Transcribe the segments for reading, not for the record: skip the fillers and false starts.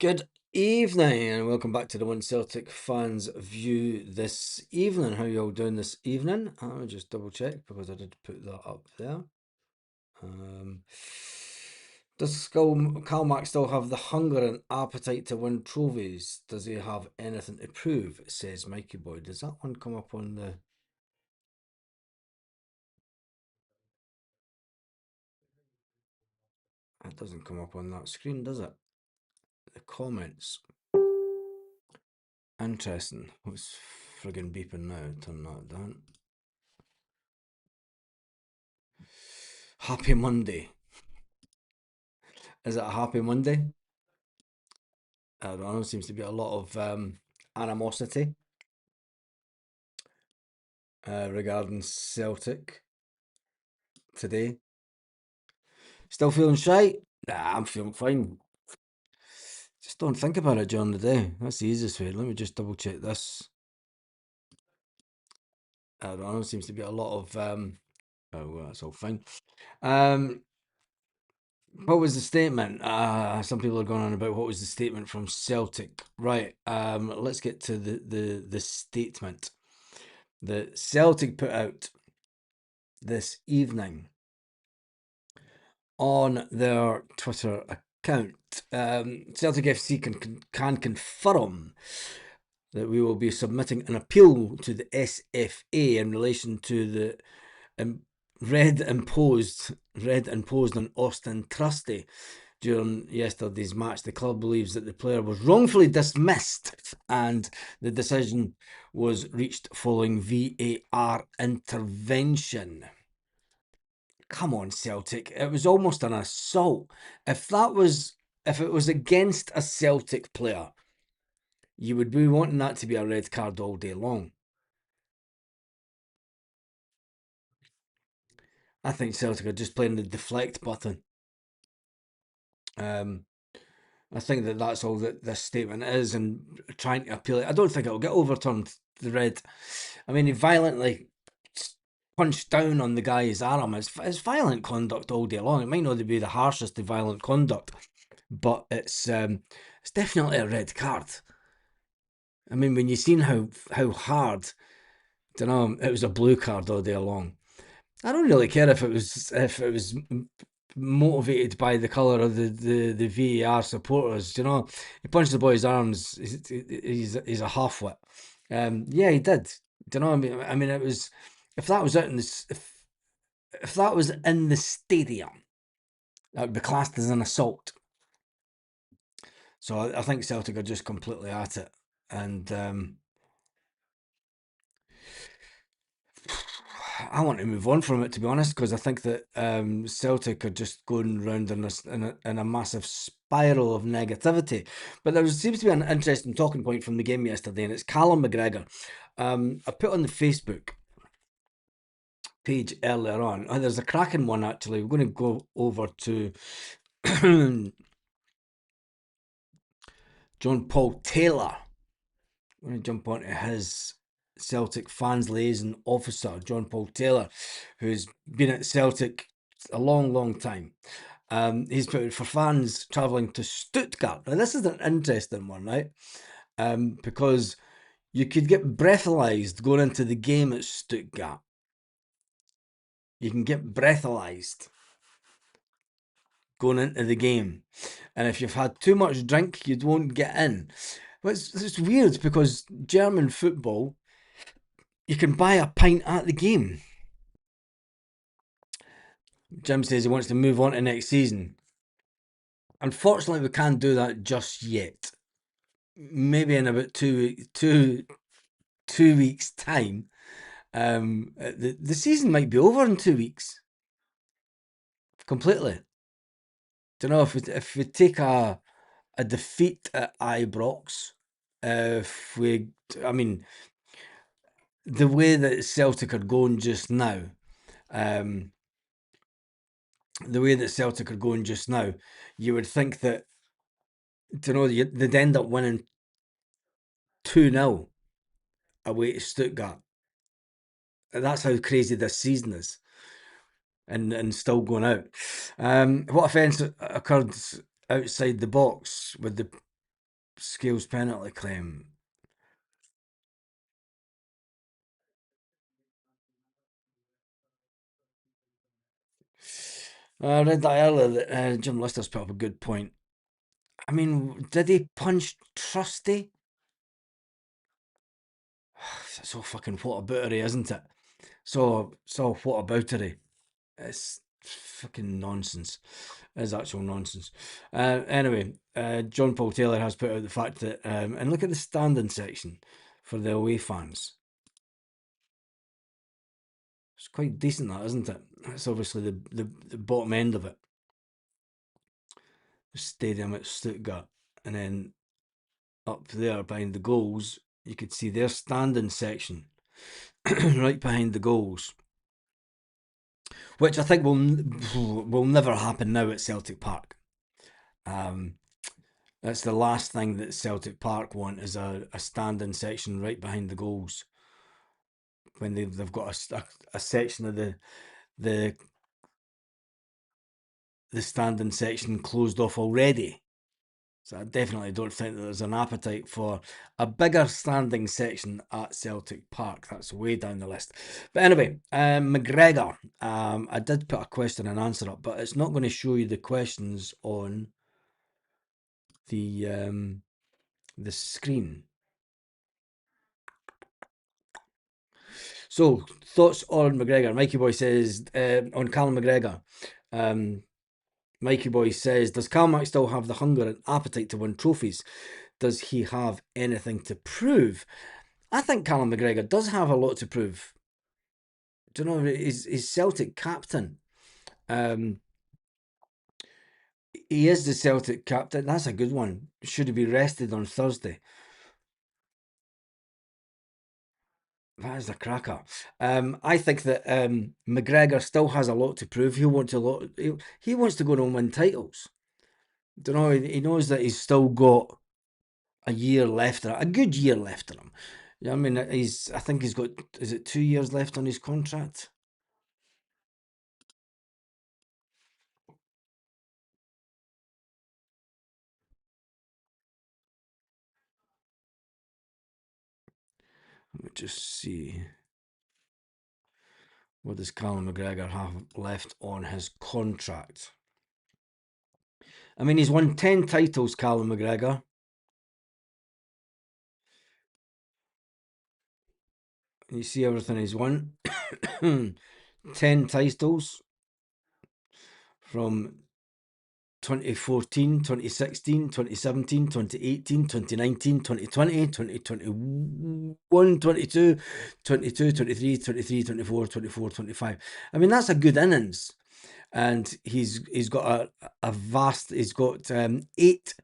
Good evening and welcome back to the One Celtic Fans View this evening. How are you all doing this evening? I'll just double check because I did put that up there. Does Callum Mac still have the hunger and appetite to win trophies? Does he have anything to prove? Says Mikey Boy. Does that one come up on the... It doesn't come up on that screen, does it? The comments. Interesting. What's friggin' beeping now? Turn that down. Happy Monday. Is it a happy Monday? I don't know. Seems to be a lot of animosity regarding Celtic today. Still feeling shy? Nah, I'm feeling fine. Just don't think about it during the day. That's the easiest way. Let me just double check this. I don't know. Seems to be a lot of oh, well, that's all fine. What was the statement? Some people are going on about what was the statement from Celtic. Right. Let's get to the statement that Celtic put out this evening on their Twitter account. Celtic FC can confirm that we will be submitting an appeal to the SFA in relation to the red imposed on Austin Trusty during yesterday's match. The club believes that the player was wrongfully dismissed and the decision was reached following VAR intervention. Come on, Celtic. It was almost an assault. If it was against a Celtic player, you would be wanting that to be a red card all day long. I think Celtic are just playing the deflect button. I think that's all that this statement is, and trying to appeal it. I don't think it'll get overturned, the red. I mean, he violently punched down on the guy's arm. It's violent conduct all day long. It might not be the harshest of violent conduct, but it's definitely a red card. I mean, when you've seen how hard, don't know, it was a blue card all day long. I don't really care if it was motivated by the colour of the VAR supporters. You know, he punched the boy's arms. He's a halfwit. Yeah, he did. Do you know what I mean? I mean, it was, if that was out in this, if that was in the stadium, that would be classed as an assault. So I think Celtic are just completely at it, and I want to move on from it, to be honest, because I think that Celtic are just going round in a massive spiral of negativity. But there seems to be an interesting talking point from the game yesterday, and it's Callum McGregor. I put on the Facebook page earlier on, and there's a cracking one actually. We're going to go over to John Paul Taylor. I'm going to jump onto his Celtic fans liaison officer, John Paul Taylor, who's been at Celtic a long time. He's put for fans travelling to Stuttgart. Now, this is an interesting one, right? Because you could get breathalyzed going into the game at Stuttgart. You can get breathalyzed going into the game. And if you've had too much drink, you won't get in. But it's weird because German football, you can buy a pint at the game. Jim says he wants to move on to next season. Unfortunately, we can't do that just yet. Maybe in about two weeks' time. The season might be over in 2 weeks. Completely. Don't know if we take a defeat at Ibrox, I mean, the way that Celtic are going just now, you would think that, they'd end up winning 2-0 away to Stuttgart. That's how crazy this season is, and still going out. What offence occurred outside the box with the Scales penalty claim. I read that earlier that Jim Lister's put up a good point. I mean, did he punch Trusty? So fucking whataboutery, isn't it? So whataboutery. It's fucking nonsense. It's actual nonsense. Anyway, John Paul Taylor has put out the fact that, and look at the standing section for the away fans. It's quite decent, that, isn't it? It's obviously the bottom end of it. The stadium at Stuttgart. And then up there behind the goals, you could see their standing section right behind the goals, which I think will never happen now at Celtic Park. That's the last thing that Celtic Park want, is a standing section right behind the goals, when they've got a section of the standing section closed off already. So I definitely don't think that there's an appetite for a bigger standing section at Celtic Park. That's way down the list. But anyway, McGregor. I did put a question and answer up, but it's not going to show you the questions on the screen. So, thoughts on McGregor? Mikey Boy says, on Callum McGregor. Mikey Boy says, does Callum still have the hunger and appetite to win trophies? Does he have anything to prove? I think Callum McGregor does have a lot to prove. Do you know, he's Celtic captain. He is the Celtic captain. That's a good one. Should he be rested on Thursday? That is a cracker. I think that McGregor still has a lot to prove. He wants to go and win titles. Do you know? He knows that he's still got a year left, a good year left in him. Yeah, I mean, I think he's got, is it 2 years left on his contract? Let me just see. What does Callum McGregor have left on his contract? I mean, he's won 10 titles, Callum McGregor. You see everything he's won. 10 titles from 2014, 2016, 2017, 2018, 2019, 2020, 2021, 22, 22, 23, 23, 24, 24, 25. I mean, that's a good innings. And he's got a vast, he's got 8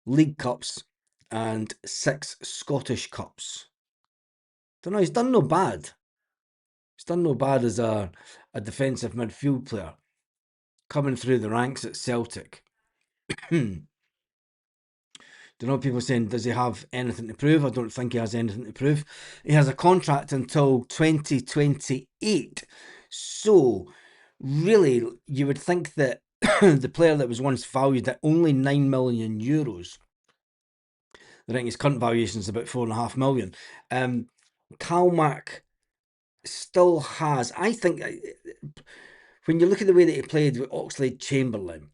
League Cups and 6 Scottish Cups. Don't know, he's done no bad. He's done no bad as a defensive midfield player coming through the ranks at Celtic. Don't know, people saying, does he have anything to prove? I don't think he has anything to prove. He has a contract until 2028. So, really, you would think that the player that was once valued at only 9 million euros, I think his current valuation is about 4.5 million. Calmac still has, I think, when you look at the way that he played with Oxlade-Chamberlain,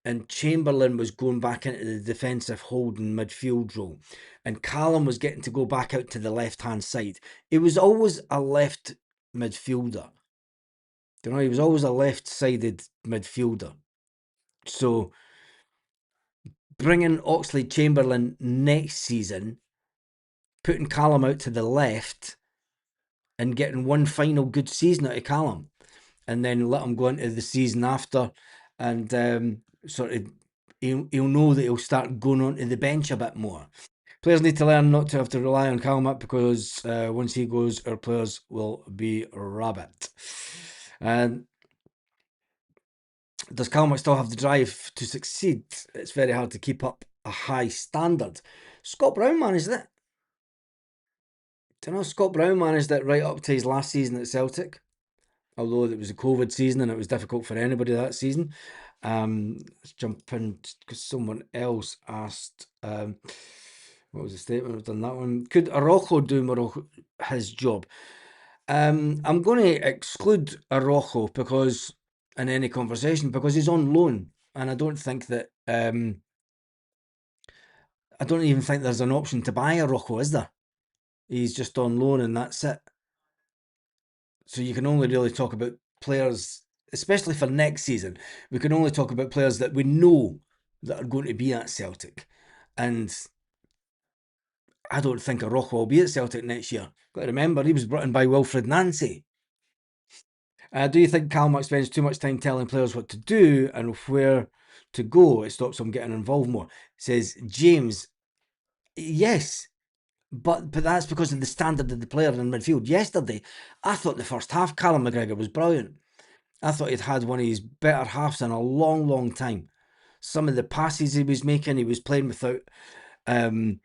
and Chamberlain was going back into the defensive holding midfield role, and Callum was getting to go back out to the left-hand side. He was always a left midfielder. You know, he was always a left-sided midfielder. So, bringing Oxlade-Chamberlain next season, putting Callum out to the left, and getting one final good season out of Callum, and then let him go into the season after, and sort of he'll know that he'll start going on to the bench a bit more. Players need to learn not to have to rely on Callum, because once he goes, our players will be rabbit. And does Callum still have the drive to succeed? It's very hard to keep up a high standard. Scott Brown managed it. Do you know Scott Brown managed it right up to his last season at Celtic? although it was a COVID season and it was difficult for anybody that season. Let's jump in because someone else asked, what was the statement? I've done that one. Could Araujo do Morocco his job? I'm going to exclude Araujo because in any conversation because he's on loan, and I don't think that I don't even think there's an option to buy Araujo, is there? He's just on loan and that's it. So you can only really talk about players, especially for next season. We can only talk about players that we know that are going to be at Celtic, and I don't think Araujo will be at Celtic next year. Got to remember he was brought in by Wilfred Nancy. Do you think Callum spends too much time telling players what to do and where to go? It stops them getting involved more. Says James. Yes, but that's because of the standard of the player in midfield. Yesterday, I thought the first half Callum McGregor was brilliant. I thought he'd had one of his better halves in a long, long time. Some of the passes he was making, he was playing without um,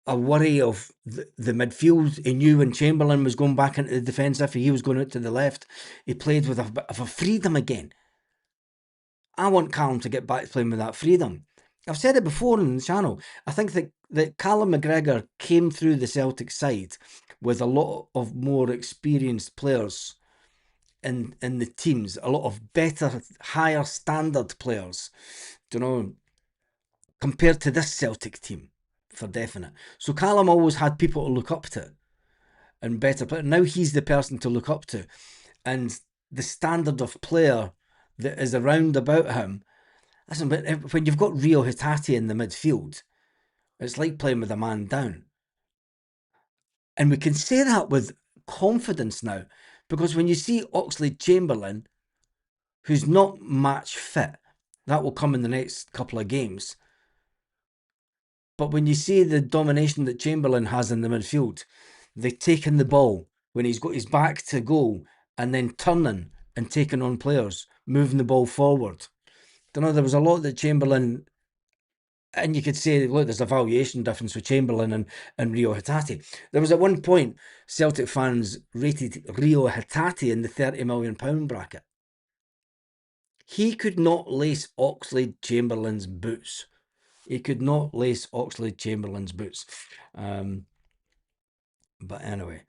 a worry of the midfield. He knew when Chamberlain was going back into the defence, if he was going out to the left, he played with a bit of a freedom again. I want Callum to get back to playing with that freedom. I've said it before on the channel. I think that Callum McGregor came through the Celtic side with a lot of more experienced players in the teams, a lot of better, higher standard players, compared to this Celtic team, for definite. So Callum always had people to look up to and better players. Now he's the person to look up to, and the standard of player that is around about him. Listen, but when you've got Rio Hitati in the midfield, it's like playing with a man down. And we can say that with confidence now, because when you see Oxlade-Chamberlain, who's not match fit, that will come in the next couple of games. But when you see the domination that Chamberlain has in the midfield, they've taken the ball when he's got his back to goal and then turning and taking on players, moving the ball forward. There was a lot that Chamberlain, and you could say, look, there's a valuation difference with Chamberlain and Rio Hitati. There was at one point, Celtic fans rated Rio Hitati in the £30 million bracket. He could not lace Oxlade-Chamberlain's boots. He could not lace Oxlade-Chamberlain's boots. But anyway.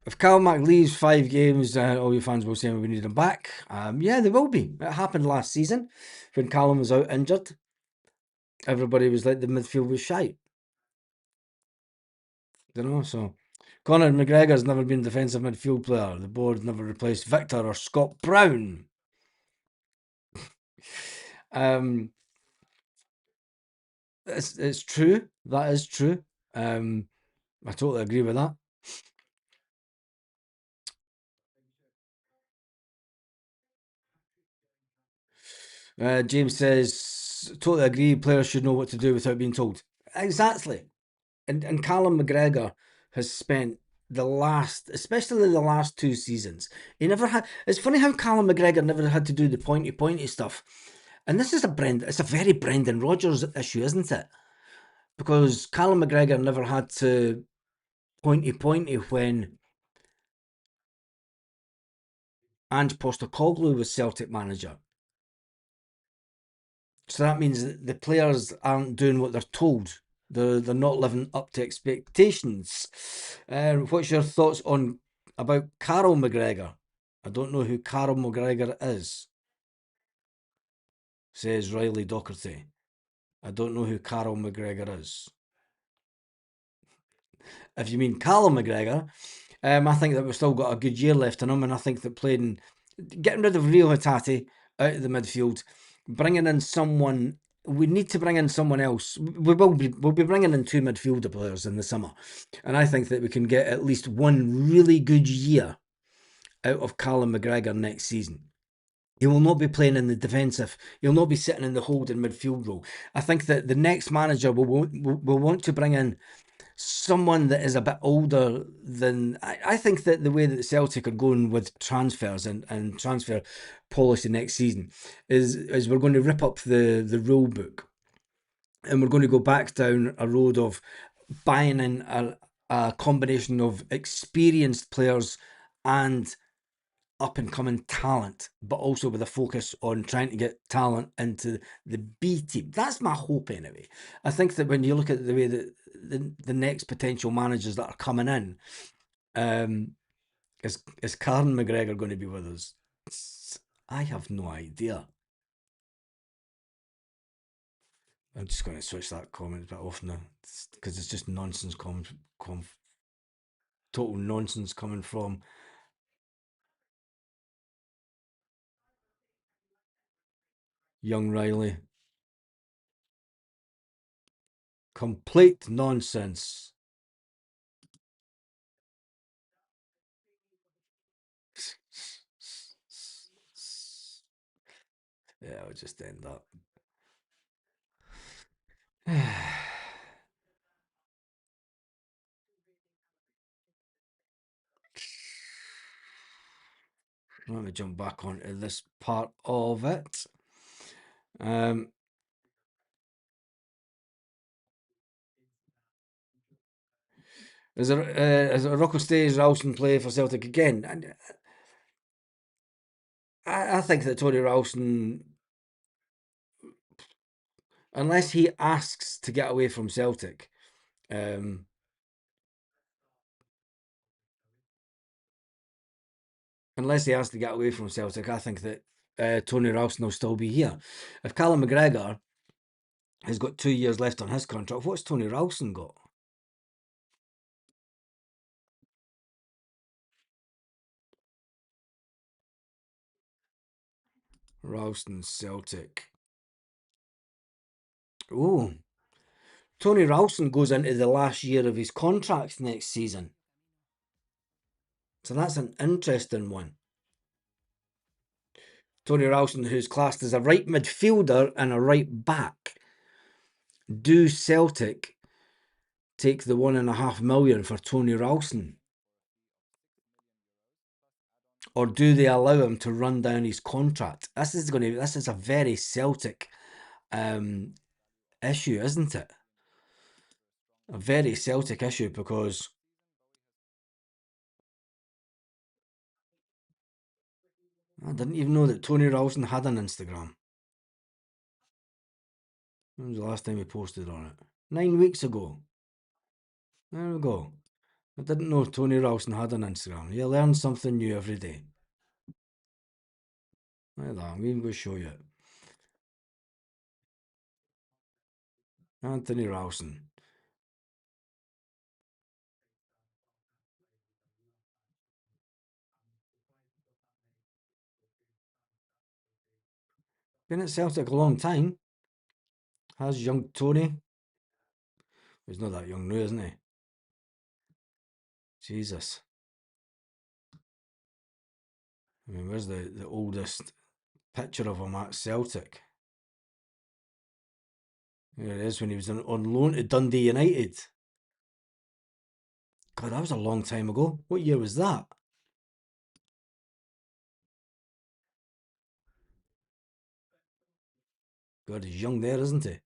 If Callum Mack leaves 5 games, all your fans will say we need him back. Yeah, they will be. It happened last season when Callum was out injured. Everybody was like the midfield was shite. So Conor McGregor's never been a defensive midfield player. The board never replaced Victor or Scott Brown. It's true. That is true. I totally agree with that. James says, totally agree. Players should know what to do without being told. Exactly. And Callum McGregor has spent especially the last 2 seasons. He never had. It's funny how Callum McGregor never had to do the pointy stuff. And this is it's a very Brendan Rodgers issue, isn't it? Because Callum McGregor never had to pointy when Ange Postecoglou was Celtic manager. So that means that the players aren't doing what they're told. They're not living up to expectations. What's your thoughts about Carol McGregor? I don't know who Carol McGregor is, says Riley Docherty. I don't know who Carol McGregor is. If you mean Callum McGregor, I think that we've still got a good year left in him, and I think that getting rid of Rio Hitati out of the midfield, bringing in someone. We need to bring in someone else. We'll be bringing in 2 midfielder players in the summer, and I think that we can get at least one really good year out of Callum McGregor next season. He will not be playing in the defensive. He'll not be sitting in the holding midfield role. I think that the next manager will want to bring in someone that is a bit older than. I think that the way that Celtic are going with transfers and transfer policy next season is we're going to rip up the rule book, and we're going to go back down a road of buying in a combination of experienced players and up and coming talent, but also with a focus on trying to get talent into the B team. That's my hope anyway. I think that when you look at the way that the next potential managers that are coming in, is Callum McGregor going to be with us? I have no idea. I'm just going to switch that comment a bit off now because it's just nonsense. Total nonsense coming from young Riley. Complete nonsense. Yeah, I'll just end that. Let me jump back onto this part of it. Is a Rocco stays Ralston play for Celtic again? And I think that Tony Ralston, unless he asks to get away from Celtic, unless he has to get away from Celtic, I think that Tony Ralston will still be here. If Callum McGregor has got 2 years left on his contract, what's Tony Ralston got? Ralston Celtic. Oh, Tony Ralston goes into the last year of his contract next season. So that's an interesting one. Tony Ralston, who's classed as a right midfielder and a right back. Do Celtic take the €1.5 million for Tony Ralston? Or do they allow him to run down his contract? This is a very Celtic issue, isn't it? A very Celtic issue because I didn't even know that Tony Ralston had an Instagram. When was the last time he posted on it? 9 weeks ago. There we go. I didn't know Tony Ralston had an Instagram. You learn something new every day. Like that, I'm even going to show you it. Anthony Ralston. Been at Celtic a long time. Has young Tony. He's not that young now, isn't he? Jesus. I mean, where's the oldest picture of him at Celtic? Here it is when he was on loan to Dundee United. God, that was a long time ago. What year was that? God, he's young there, isn't he?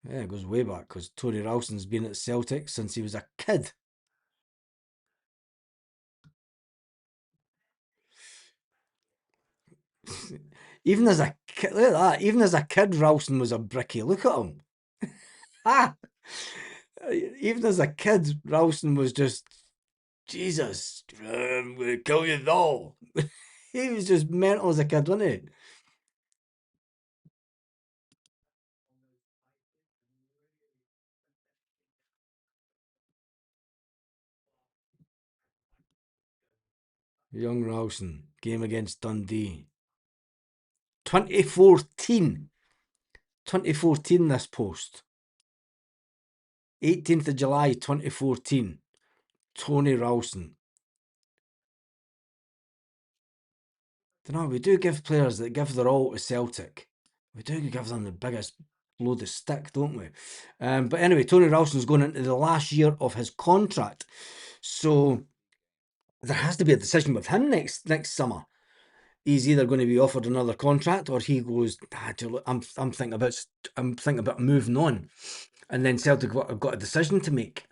Yeah, it goes way back because Tony Ralston's been at Celtic since he was a kid. Even as a kid, look at that. Even as a kid, Ralston was a brickie. Look at him. Ah! Even as a kid, Ralston was just, Jesus, I'm going to kill you all. He was just mental as a kid, wasn't he? Young Ralston, game against Dundee. 2014. 2014, this post. 18th of July 2014. Tony Ralston. Don't know, we do give players that give their all to Celtic. We do give them the biggest load of stick, don't we? But anyway, Tony Ralston's going into the last year of his contract. So there has to be a decision with him next summer. he's either going to be offered another contract or he goes, I'm thinking about moving on. And then Celtic have got a decision to make.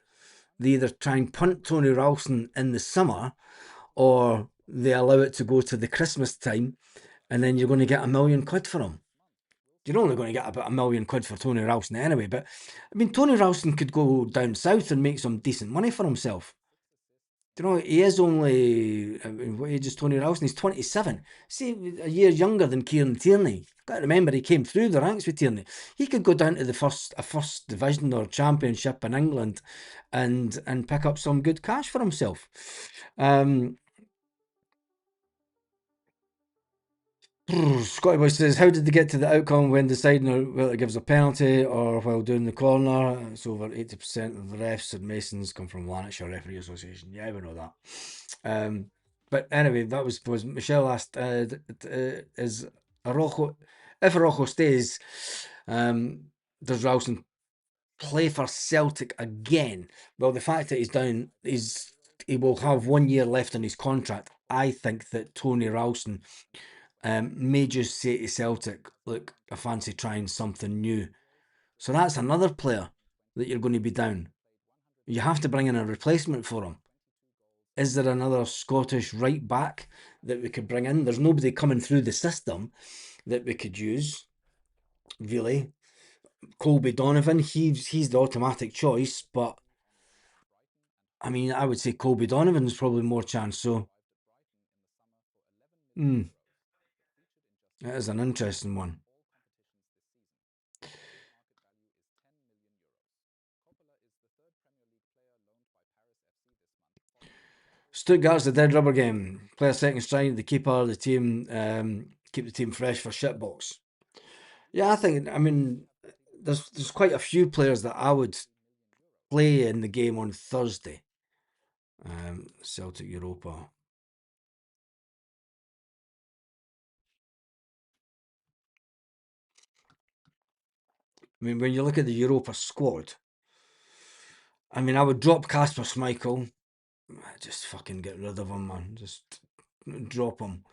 They either try and punt Tony Ralston in the summer, or they allow it to go to the Christmas time, and then you're going to get £1 million for him. You're only going to get about £1 million for Tony Ralston anyway. But I mean, Tony Ralston could go down south and make some decent money for himself. He is only, what age is Tony Ralston? He's 27. See, a year younger than Kieran Tierney. You've got to remember, he came through the ranks with Tierney. He could go down to a first division or championship in England and pick up some good cash for himself. Scotty Boy says, how did they get to the outcome when deciding whether it gives a penalty or while doing the corner? It's over 80% of the refs and Masons come from Lanarkshire Referee Association. Yeah, we know that. But anyway, that was Michelle asked, is Araujo, if Araujo stays, does Ralston play for Celtic again? Well, the fact that he's down, he will have 1 year left on his contract. I think that Tony Ralston may just say to Celtic, look, I fancy trying something new. So that's another player that you're going to be down. You have to bring in a replacement for him. Is there another Scottish right back that we could bring in? There's nobody coming through the system that we could use, really. Colby Donovan, he's the automatic choice, but I mean, I would say Colby Donovan's probably more chance. So, that is an interesting one. Stuttgart's the dead rubber game. Play a second stride, the keeper, the team, keep the team fresh for shitbox. Yeah, I mean, there's quite a few players that I would play in the game on Thursday. Celtic Europa. I mean, when you look at the Europa squad, I mean, I would drop Kasper Schmeichel. Just fucking get rid of him, man. Just drop him.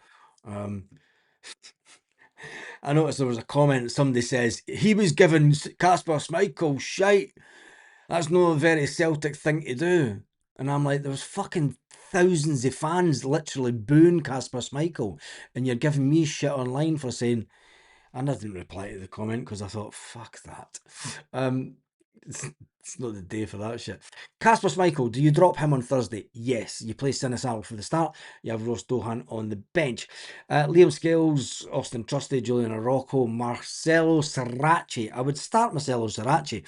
I noticed there was a comment. Somebody says he was giving Kasper Schmeichel shite. That's not a very Celtic thing to do. And I'm like, there was fucking thousands of fans literally booing Kasper Schmeichel, and you're giving me shit online for saying. And I didn't reply to the comment because I thought, fuck that. It's not the day for that shit. Kasper Schmeichel, do you drop him on Thursday? Yes. You play Sinisalo for the start. You have Ross Dohan on the bench. Liam Scales, Austin Trusty, Julian Araujo, Marcelo Srirachi. I would start Marcelo Srirachi.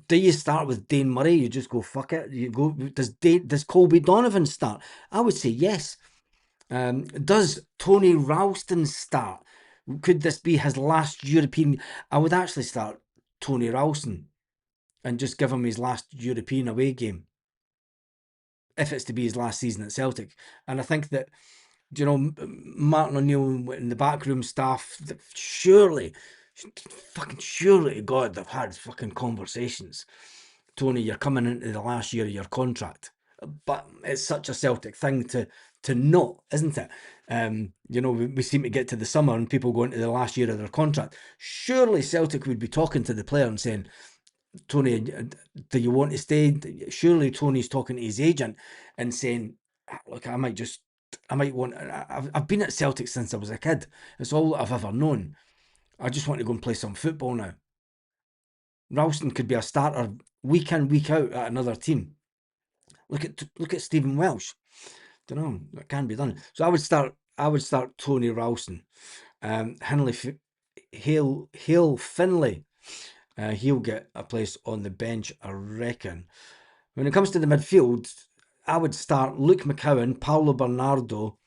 Do you start with Dane Murray? You just go, fuck it. You go. Does Colby Donovan start? I would say yes. Does Tony Ralston start? Could this be his last European? I would actually start Tony Ralston and just give him his last European away game, if it's to be his last season at Celtic. And I think that, Martin O'Neill and the backroom staff, surely to God, they've had fucking conversations. Tony, you're coming into the last year of your contract. But it's such a Celtic thing to not, isn't it? We seem to get to the summer and people go into the last year of their contract. Surely Celtic would be talking to the player and saying, Tony, do you want to stay? Surely Tony's talking to his agent and saying, look, I might want. I've been at Celtic since I was a kid. It's all that I've ever known. I just want to go and play some football now. Ralston could be a starter week in, week out at another team. Look at Stephen Welsh. Don't know. That can be done. So I would start Tony Ralston. Hale Finlay. He'll get a place on the bench, I reckon. When it comes to the midfield, I would start Luke McCowan, Paulo Bernardo,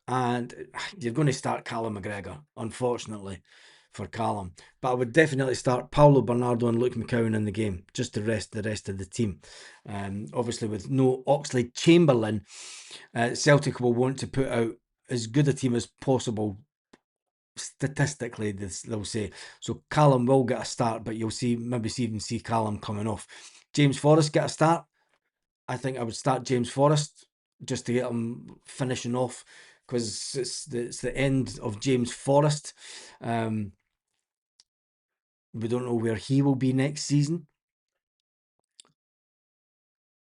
and you're going to start Callum McGregor, unfortunately, for Callum. But I would definitely start Paulo Bernardo and Luke McCowan in the game, just the rest of the team. Obviously, with no Oxlade Chamberlain, Celtic will want to put out as good a team as possible. Statistically, they'll say. So Callum will get a start, but you'll maybe even see Callum coming off. James Forrest get a start. I think I would start James Forrest just to get him finishing off, because it's the end of James Forrest. We don't know where he will be next season.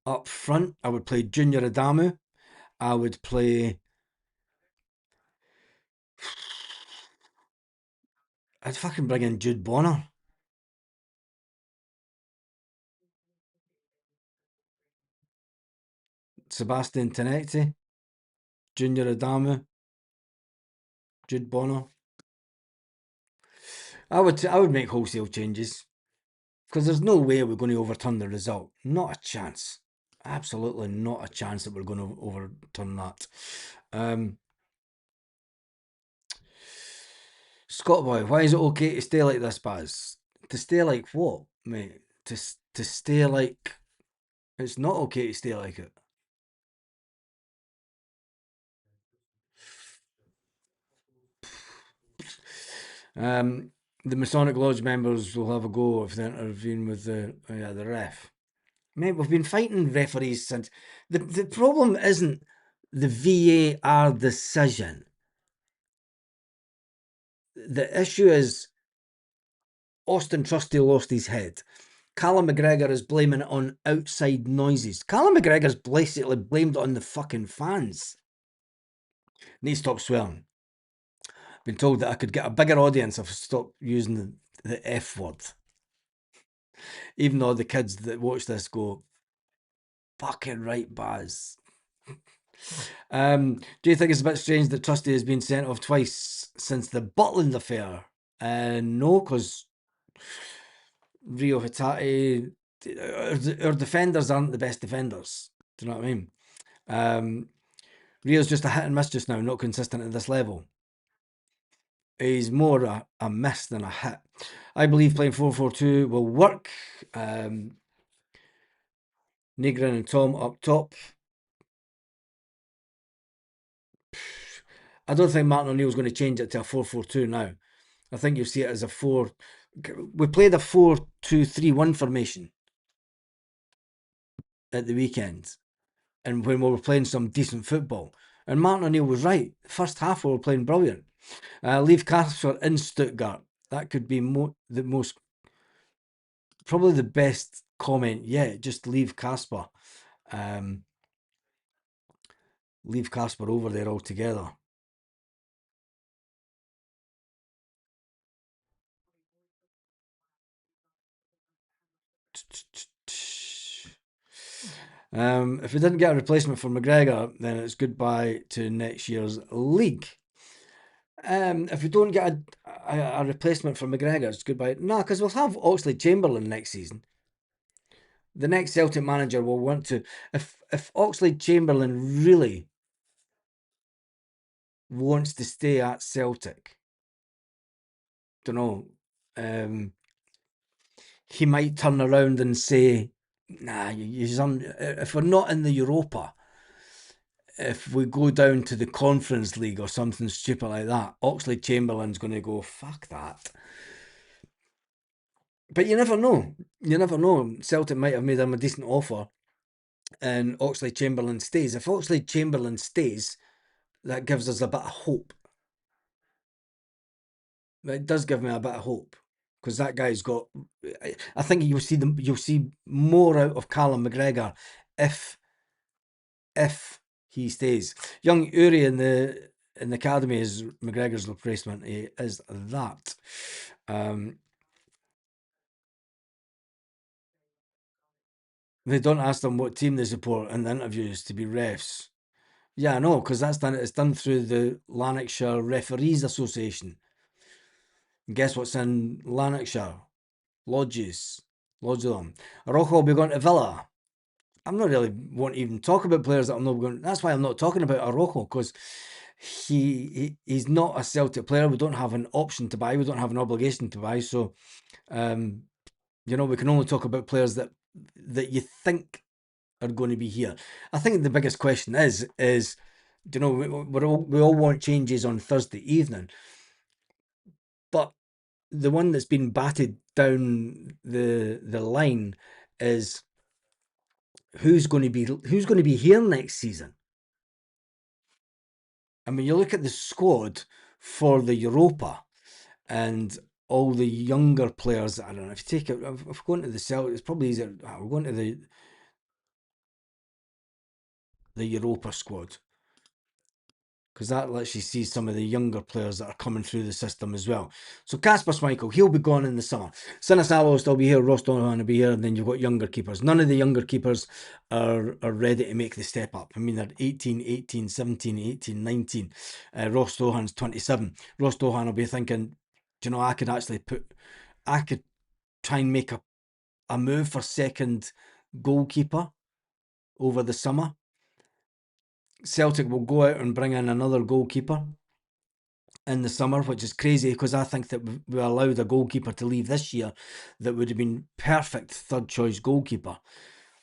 Up front, I would play Junior Adamu. I would play. I'd fucking bring in Jude Bonner. Sebastian Tenetti, Junior Adamu, Jude Bonner. I would make wholesale changes because there's no way we're going to overturn the result. Not a chance. Absolutely not a chance that we're going to overturn that. Scott boy, why is it okay to stay like this, Baz? To stay like what, mate? To stay like it's not okay to stay like it. The Masonic Lodge members will have a go if they intervene with the ref. Mate, we've been fighting referees since. The problem isn't the VAR decision. The issue is Austin Trusty lost his head. Callum McGregor is blaming it on outside noises. Callum McGregor's basically blamed it on the fucking fans. Need to stop swearing. Been told that I could get a bigger audience if I stopped using the F word. Even though the kids that watch this go, fucking right, Baz. Do you think it's a bit strange that Trusty has been sent off twice since the Butland affair? No, because Rio Hitati, our defenders aren't the best defenders. Do you know what I mean? Rio's just a hit and miss just now, not consistent at this level. He's more a miss than a hit. I believe playing 4-4-2 will work. Negrin and Tom up top. I don't think Martin O'Neill's going to change it to a 4-4-2 now. I think you'll see it as a 4. We played a 4-2-3-1 formation at the weekend, and when we were playing some decent football. And Martin O'Neill was right. First half we were playing brilliant. Leave Casper in Stuttgart. That could be the most, probably the best comment yet. Just leave Casper. Leave Casper over there altogether. If we didn't get a replacement for McGregor, then it's goodbye to next year's league. If we don't get a replacement for McGregor, it's goodbye. No, because we'll have Oxlade-Chamberlain next season. The next Celtic manager will want to. If Oxlade-Chamberlain really wants to stay at Celtic, don't know. He might turn around and say, "Nah, if we're not in the Europa, if we go down to the Conference League or something stupid like that, Oxlade-Chamberlain's going to go, fuck that." But you never know. You never know. Celtic might have made him a decent offer and Oxlade-Chamberlain stays. If Oxlade-Chamberlain stays, that gives us a bit of hope. It does give me a bit of hope because that guy's got. I think you'll see more out of Callum McGregor if he stays. Young Uri in the academy is McGregor's replacement. He is that. They don't ask them what team they support in the interviews to be refs. Yeah, I know, because that's done. It's done through the Lanarkshire Referees Association. And guess what's in Lanarkshire? Lodges. Loads of them. Araujo will be going to Villa. I'm not really want to even talk about players that I'm not going. That's why I'm not talking about Araujo, because he's not a Celtic player. We don't have an option to buy. We don't have an obligation to buy. So, we can only talk about players that you think are going to be here. I think the biggest question is we all want changes on Thursday evening, but the one that's been batted down the line is who's going to be here next season. I mean, you look at the squad for the Europa and all the younger players. I don't know if you take it. If we're going to the Celtic, it's probably easier. We're going to the Europa squad, because that lets you see some of the younger players that are coming through the system as well. So Kasper Schmeichel, he'll be gone in the summer. Sinisalo will still be here, Ralston will be here, and then you've got younger keepers. None of the younger keepers are ready to make the step up. I mean, they're 18, 18, 17, 18, 19. Ross Dohan's 27. Ross Dohan will be thinking, do you know, I could try and make a move for second goalkeeper over the summer. Celtic will go out and bring in another goalkeeper in the summer, which is crazy because I think that we allowed a goalkeeper to leave this year that would have been perfect third choice goalkeeper.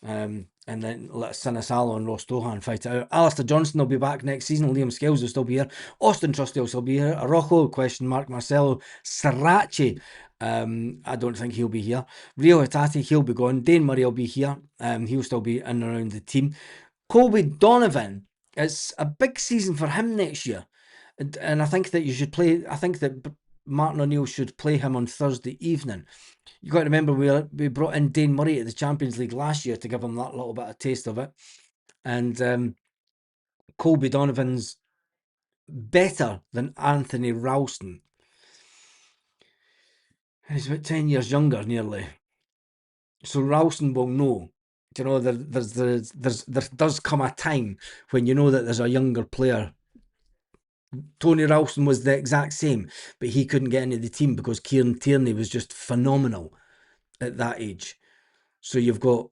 And then let Sinisalo and Ross Dohan fight it out. Alistair Johnston will be back next season. Liam Scales will still be here. Austin Trusty will still be here. Araujo, question mark. Marcelo Srirachi, I don't think he'll be here. Rio Hitati, he'll be gone. Dane Murray will be here. He'll still be in and around the team. Colby Donovan, it's a big season for him next year. And I think that you should play. I think that Martin O'Neill should play him on Thursday evening. You got to remember we brought in Dane Murray at the Champions League last year to give him that little bit of taste of it. And Colby Donovan's better than Anthony Ralston. He's about 10 years younger, nearly. So Ralston will know. You know, there does come a time when you know that there's a younger player. Tony Ralston was the exact same, but he couldn't get into the team because Kieran Tierney was just phenomenal at that age. So you've got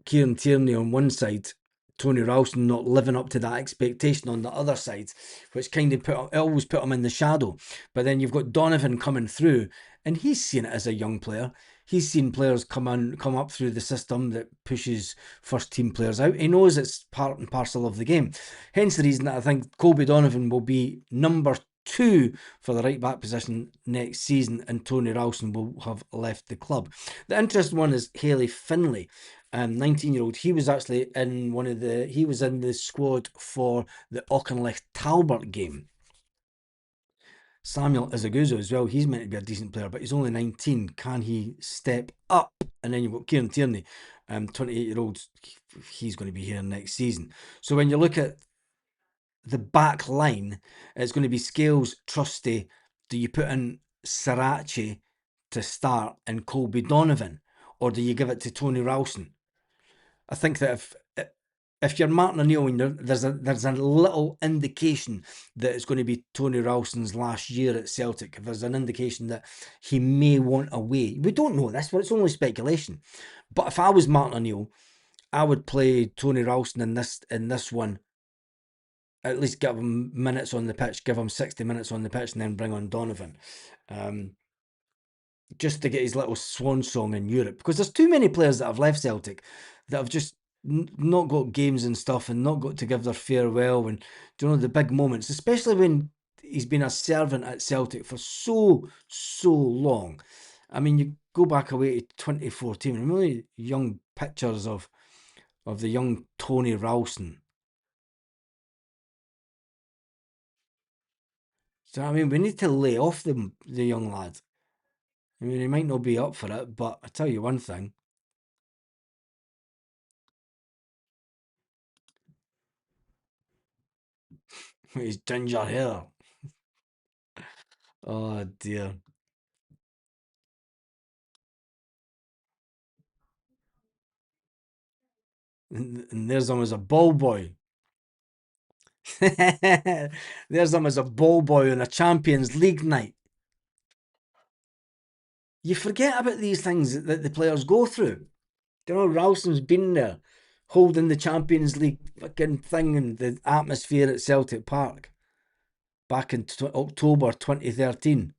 Kieran Tierney on one side, Tony Ralston not living up to that expectation on the other side, which kind of always put him in the shadow. But then you've got Donovan coming through, and he's seen it as a young player. He's seen players come up through the system that pushes first team players out. He knows it's part and parcel of the game. Hence the reason that I think Colby Donovan will be number 2 for the right back position next season, and Tony Ralston will have left the club. The interesting one is Haley Finlay, 19-year-old. He was actually in he was in the squad for the Auchinleck Talbot game. Samuel Izaguzo as well. He's meant to be a decent player, but he's only 19. Can he step up? And then you've got Kieran Tierney, 28-year-old. He's going to be here next season. So when you look at the back line, it's going to be Scales, Trusty. Do you put in Srirachi to start and Colby Donovan? Or do you give it to Tony Ralston? I think that if you're Martin O'Neill and there's a little indication that it's going to be Tony Ralston's last year at Celtic, if there's an indication that he may want away, we don't know this, but it's only speculation. But if I was Martin O'Neill, I would play Tony Ralston in this one. At least give him minutes on the pitch, give him 60 minutes on the pitch, and then bring on Donovan. Just to get his little swan song in Europe, because there's too many players that have left Celtic that have just not got games and stuff and not got to give their farewell and, you know, the big moments, especially when he's been a servant at Celtic for so long. I mean, you go back away to 2014 and really young pictures of the young Tony Ralston. So I mean, we need to lay off the young lad. I mean, he might not be up for it, but I tell you one thing. His ginger hair. Oh dear. And there's him as a ball boy. There's him as a ball boy on a Champions League night. You forget about these things that the players go through. You know, Ralston's been there, holding the Champions League fucking thing and the atmosphere at Celtic Park back in October 2013.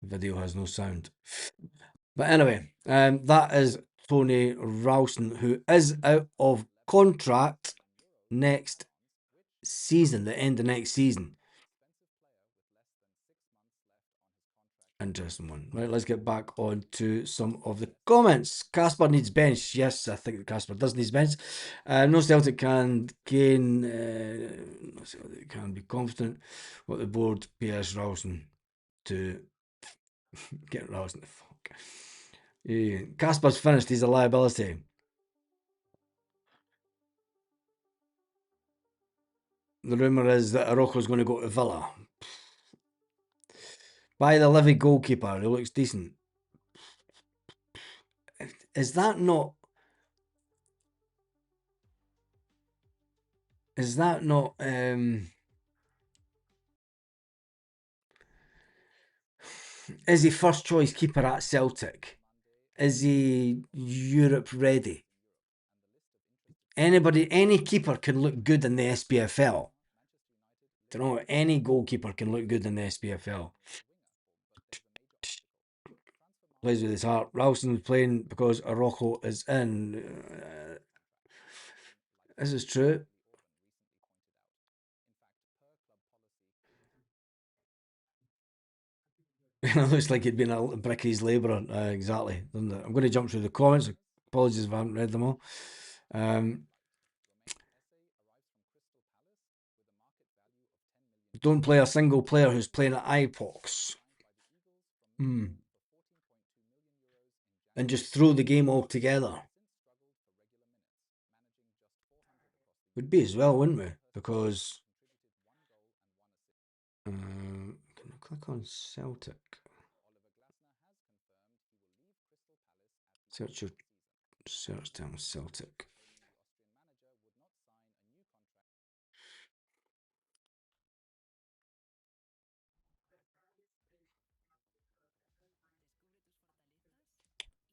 Video has no sound. But anyway, that is Tony Ralston, who is out of contract next season, the end of next season. Interesting one. Right, let's get back on to some of the comments. Casper needs bench. Yes, I think Casper does need bench. No Celtic can gain. No Celtic can be confident what the board PS Ralston to get Ralston the fuck. Casper's finished. He's a liability. The rumour is that Araujo's going to go to Villa. Buy the Livy goalkeeper. He looks decent. Is that not? Is that not? Is he first choice keeper at Celtic? Is he Europe ready? Any keeper can look good in the SPFL. You know, any goalkeeper can look good in the SPFL. Plays with his heart. Ralston's playing because Araujo is in. This is true. It looks like he'd been a Bricky's labourer. Exactly. I'm going to jump through the comments. Apologies if I haven't read them all. Don't play a single player who's playing at IPOX. And just throw the game all together. Would be as well, wouldn't we? Because can I click on Celtic? Search term Celtic.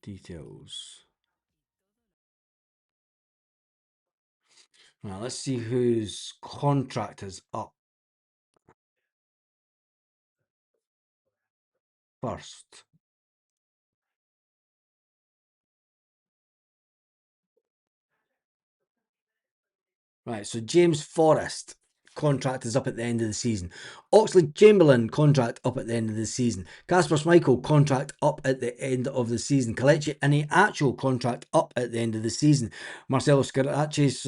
Details. Right, let's see whose contract is up first. Right, so James Forrest contract is up at the end of the season. Oxlade Chamberlain contract up at the end of the season. Kasper Schmeichel contract up at the end of the season. Kelechi Iheanacho contract up at the end of the season. Marcelo Scarace's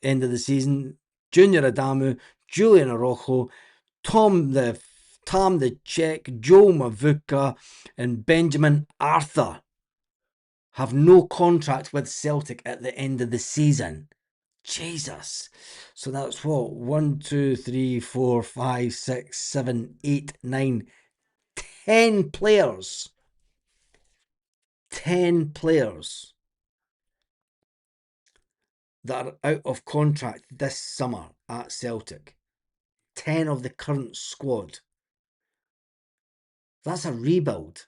end of the season. Junior Adamu, Julian Araujo, Tom the Czech, Joe Mavuka, and Benjamin Arthur have no contract with Celtic at the end of the season. Jesus. So that's what? 1, 2, 3, 4, 5, 6, 7, 8, 9, 10 players. 10 players that are out of contract this summer at Celtic. 10 of the current squad. That's a rebuild.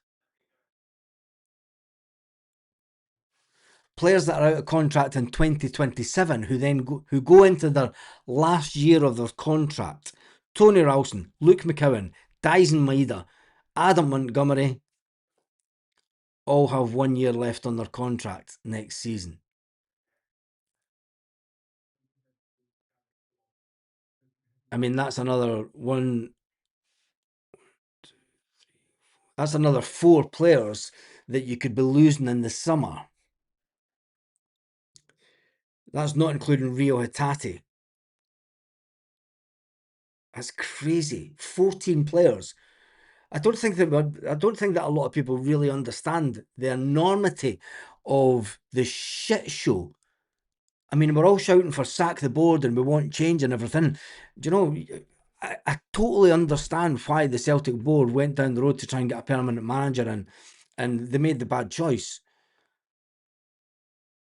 Players that are out of contract in 2027 who go into their last year of their contract. Tony Ralston, Luke McCowan, Dyson Maeda, Adam Montgomery all have 1 year left on their contract next season. I mean, that's another one. That's another 4 players that you could be losing in the summer. That's not including Rio Hatate. That's crazy. 14 players. I don't think that a lot of people really understand the enormity of the shit show. I mean, we're all shouting for sack the board and we want change and everything. Do you know, I totally understand why the Celtic board went down the road to try and get a permanent manager and they made the bad choice.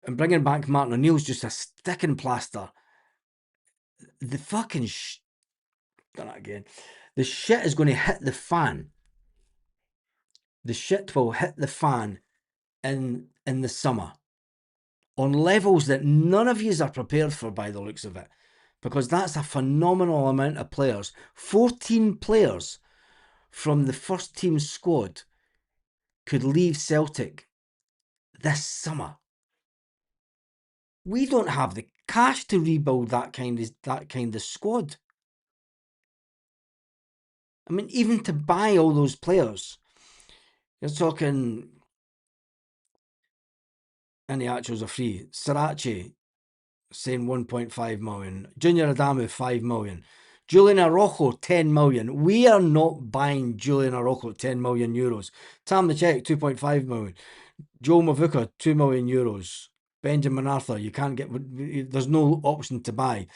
And bringing back Martin O'Neill's just a sticking plaster. The fucking done it again. The shit is going to hit the fan. The shit will hit the fan in the summer on levels that none of yous are prepared for by the looks of it, because that's a phenomenal amount of players. 14 players from the first team squad could leave Celtic this summer. We don't have the cash to rebuild that kind of squad. I mean, even to buy all those players, You're talking any actuals are free. Sriracha saying 1.5 million. Junior Adamu 5 million. Julian Araujo 10 million. We are not buying Julian Araujo at 10 million euros. Tam the Czech 2.5 million. Joe Mavuka 2 million euros. Benjamin Arthur, you can't get. There's no option to buy.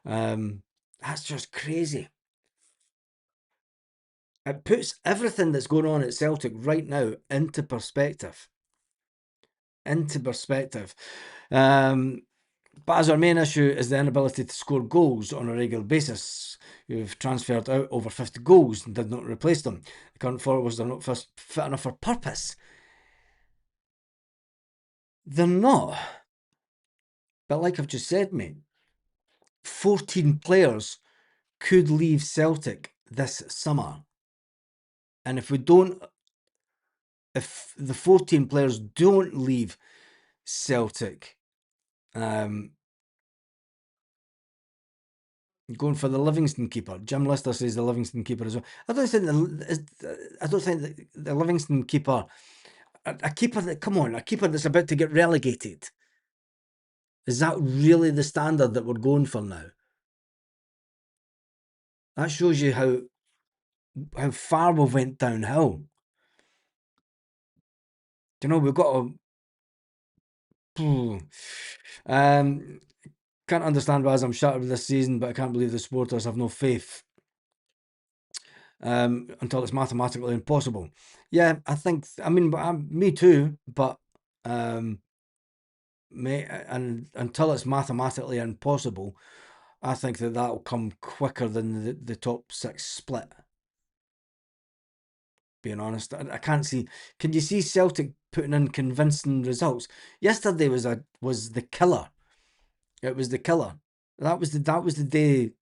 That's just crazy. It puts everything that's going on at Celtic right now into perspective. But as our main issue is the inability to score goals on a regular basis. You've transferred out over 50 goals and did not replace them. The current forwards are not fit enough for purpose. They're not. But like I've just said, mate, 14 players could leave Celtic this summer. And if the 14 players don't leave Celtic, going for the Livingston keeper. Jim Lister says the Livingston keeper as well. I don't think the Livingston keeper, a keeper that's about to get relegated. Is that really the standard that we're going for now? That shows you how far we've went downhill. You know, we've got to. Can't understand why I'm shattered with this season, but I can't believe the supporters have no faith until it's mathematically impossible. Yeah, me too, but and until it's mathematically impossible, I think that'll come quicker than the top six split. Being honest, I can't see. Can you see Celtic putting in convincing results? Yesterday was the killer. It was the killer. That was the day.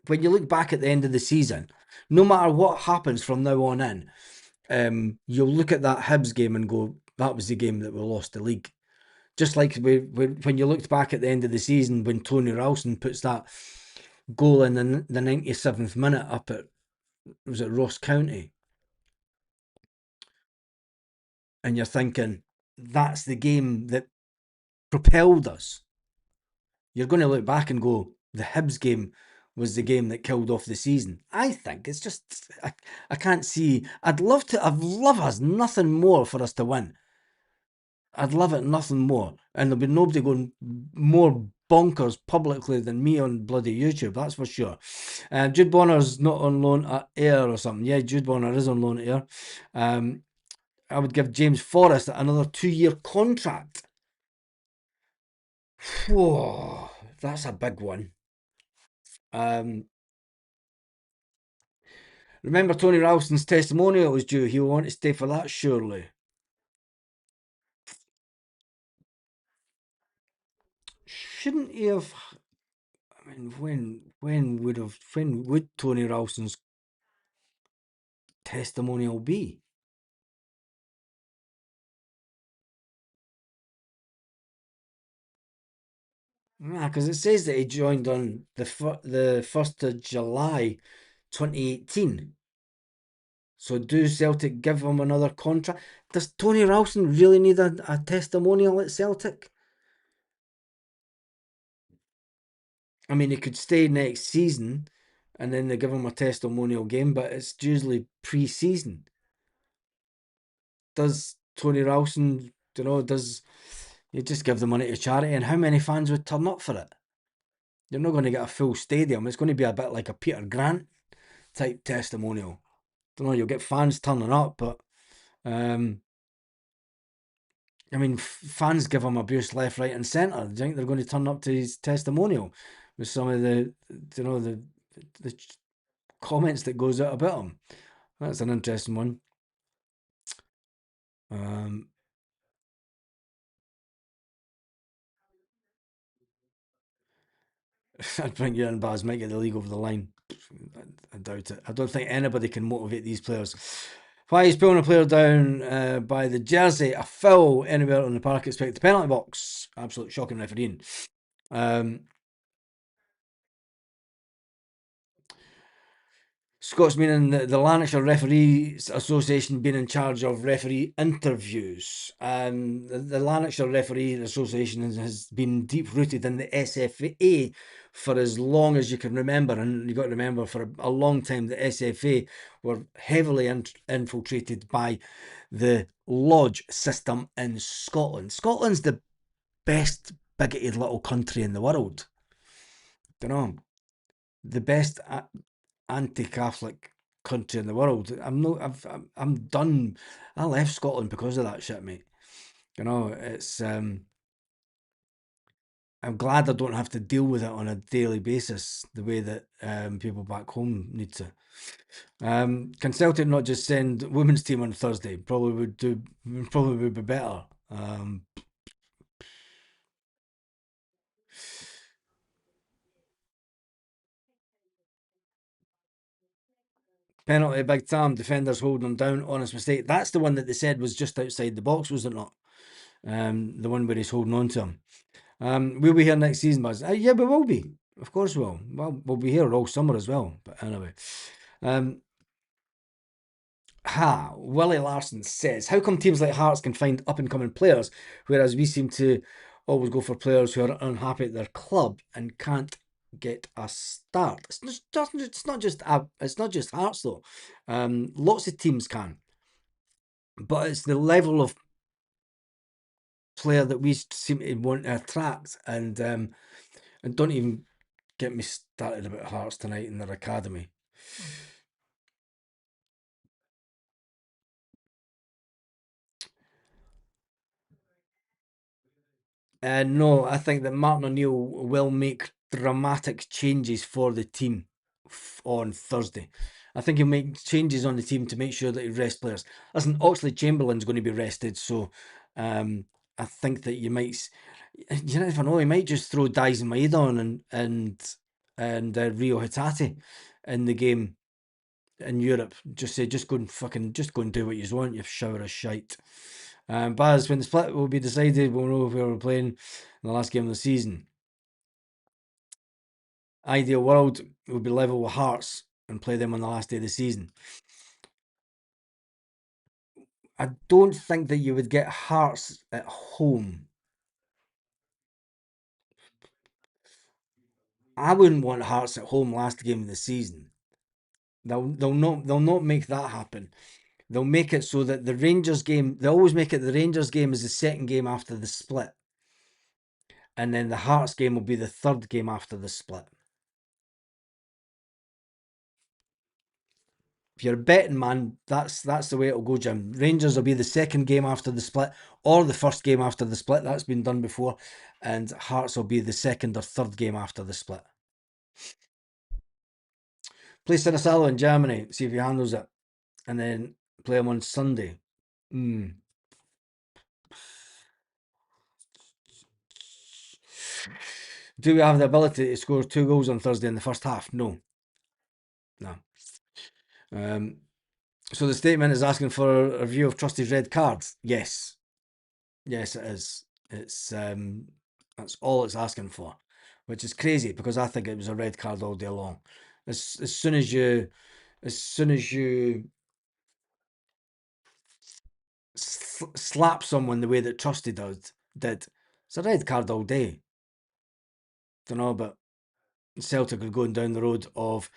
When you look back at the end of the season, no matter what happens from now on in, you'll look at that Hibs game and go, that was the game that we lost the league. Just like when you looked back at the end of the season when Tony Ralston puts that goal in the 97th minute up at, was it Ross County? And you're thinking, that's the game that propelled us. You're going to look back and go, the Hibs game was the game that killed off the season. I think it's just, I can't see. I'd love us nothing more for us to win. I'd love it nothing more. And there'll be nobody going more bonkers publicly than me on bloody YouTube, that's for sure. Jude Bonner's not on loan at Ayr or something. Yeah, Jude Bonner is on loan at Ayr. I would give James Forrest another 2-year contract. Whoa, that's a big one. Remember Tony Ralston's testimonial was due. He'll want to stay for that, surely. Shouldn't he have? I mean, when would Tony Ralston's testimonial be? Yeah, because it says that he joined on the 1st of July 2018. So do Celtic give him another contract? Does Tony Ralston really need a testimonial at Celtic? I mean, he could stay next season and then they give him a testimonial game, but it's usually pre-season. Does Tony Ralston, does you just give the money to charity? And how many fans would turn up for it? You're not going to get a full stadium. It's going to be a bit like a Peter Grant type testimonial. You'll get fans turning up, but fans give him abuse left, right, and centre. Do you think they're going to turn up to his testimonial with some of the comments that goes out about him? That's an interesting one. I'd bring you in, Baz, might get the league over the line. I doubt it. I don't think anybody can motivate these players. Why is pulling a player down by the jersey? A foul anywhere on the park, expect the penalty box. Absolute shocking refereeing. Scott's meaning the Lanarkshire Referees Association being in charge of referee interviews. The Lanarkshire Referee Association has been deep rooted in the SFA for as long as you can remember, and you've got to remember for a long time the SFA were heavily infiltrated by the lodge system in Scotland. Scotland's the best bigoted little country in the world. You know, the best anti-Catholic country in the world. I'm done. I left Scotland because of that shit, mate. You know, it's I'm glad I don't have to deal with it on a daily basis the way that people back home need to. Can Celtic not just send women's team on Thursday? Probably would be better. Penalty, big time. Defenders holding them down. Honest mistake. That's the one that they said was just outside the box, was it not? The one where he's holding on to him. We'll be here next season, Buzz. Yeah, we will be. Of course we will. Well, we'll be here all summer as well. But anyway. Willie Larson says, how come teams like Hearts can find up and coming players, whereas we seem to always go for players who are unhappy at their club and can't get a start? It's not just Hearts though. Lots of teams can, but it's the level of player that we seem to want to attract, and don't even get me started about Hearts tonight in their academy. No, I think that Martin O'Neill will make dramatic changes for the team on Thursday. I think he'll make changes on the team to make sure that he rests players. Listen, Oxley Chamberlain's going to be rested, so I think that you might, you never know, he might just throw Dyson Maeda on and Rio Hatate in the game in Europe. Just say, just go and do what you want, you shower of shite. Baz, when the split will be decided, we'll know if we're playing in the last game of the season. Ideal world would be level with Hearts and play them on the last day of the season. I don't think that you would get Hearts at home. I wouldn't want Hearts at home last game of the season. They'll not make that happen. They'll make it so that the Rangers game, they always make it the Rangers game is the second game after the split. And then the Hearts game will be the third game after the split. If you're a betting man, that's the way it'll go, Jim. Rangers will be the second game after the split or the first game after the split. That's been done before. And Hearts will be the second or third game after the split. Play Sinisalo in Germany, see if he handles it. And then play him on Sunday. Do we have the ability to score 2 goals on Thursday in the first half? No. No. So the statement is asking for a review of Trusty's red cards. Yes. Yes, it is. It's that's all it's asking for, which is crazy because I think it was a red card all day long. As soon as you slap someone the way that Trusty did, it's a red card all day. Don't know, but Celtic are going down the road of